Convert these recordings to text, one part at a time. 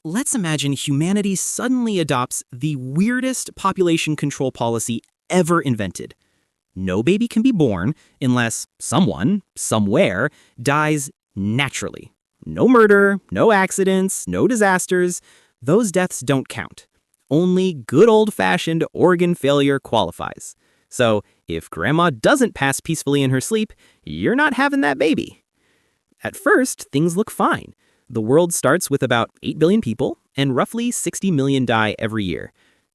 Let's imagine humanity suddenly adopts the weirdest population control policy ever invented. No baby can be born unless someone, somewhere, dies naturally. No murder, no accidents, no disasters. Those deaths don't count. Only good old-fashioned organ failure qualifies. So, if grandma doesn't pass peacefully in her sleep, you're not having that baby. At first, things look fine. The world starts with about 8 billion people, and roughly 60 million die every year.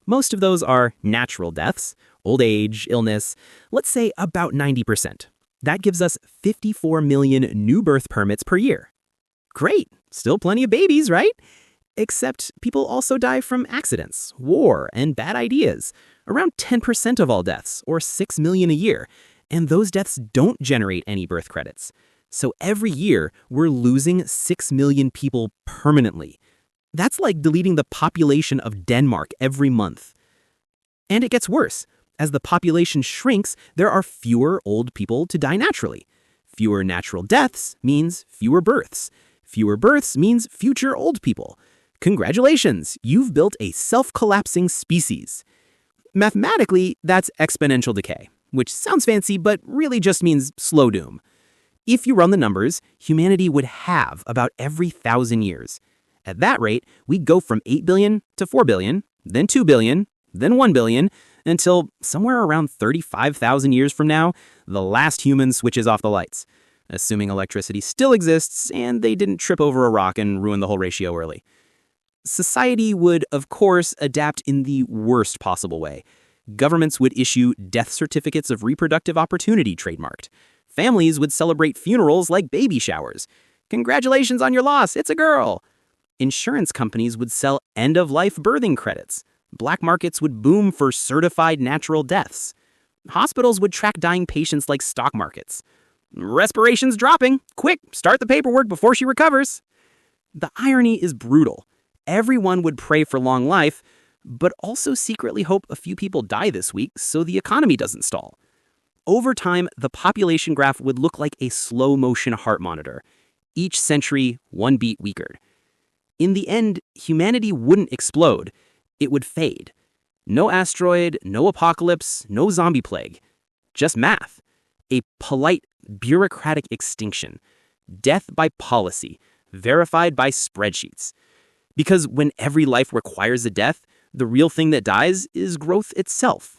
Most of those are natural deaths, old age, illness, let's say about 90%. That gives us 54 million new birth permits per year. Great, still plenty of babies, right? Except people also die from accidents, war, and bad ideas. Around 10% of all deaths, or 6 million a year. And those deaths don't generate any birth credits. So every year, we're losing 6 million people permanently. That's like deleting the population of Denmark every month. And it gets worse. As the population shrinks, there are fewer old people to die naturally. Fewer natural deaths means fewer births. Fewer births means future old people. Congratulations, you've built a self-collapsing species. Mathematically, that's exponential decay, which sounds fancy but really just means slow doom. If you run the numbers, humanity would halve about every 1,000 years. At that rate, we'd go from 8 billion to 4 billion, then 2 billion, then 1 billion, until somewhere around 35,000 years from now, the last human switches off the lights, assuming electricity still exists and they didn't trip over a rock and ruin the whole ratio early. Society would, of course, adapt in the worst possible way. Governments would issue death certificates of reproductive opportunity trademarked. Families would celebrate funerals like baby showers. Congratulations on your loss, it's a girl. Insurance companies would sell end-of-life birthing credits. Black markets would boom for certified natural deaths. Hospitals would track dying patients like stock markets. Respiration's dropping. Quick, start the paperwork before she recovers. The irony is brutal. Everyone would pray for long life, but also secretly hope a few people die this week so the economy doesn't stall. Over time, the population graph would look like a slow-motion heart monitor. Each century, one beat weaker. In the end, humanity wouldn't explode. It would fade. No asteroid, no apocalypse, no zombie plague. Just math. A polite, bureaucratic extinction. Death by policy, verified by spreadsheets. Because when every life requires a death, the real thing that dies is growth itself.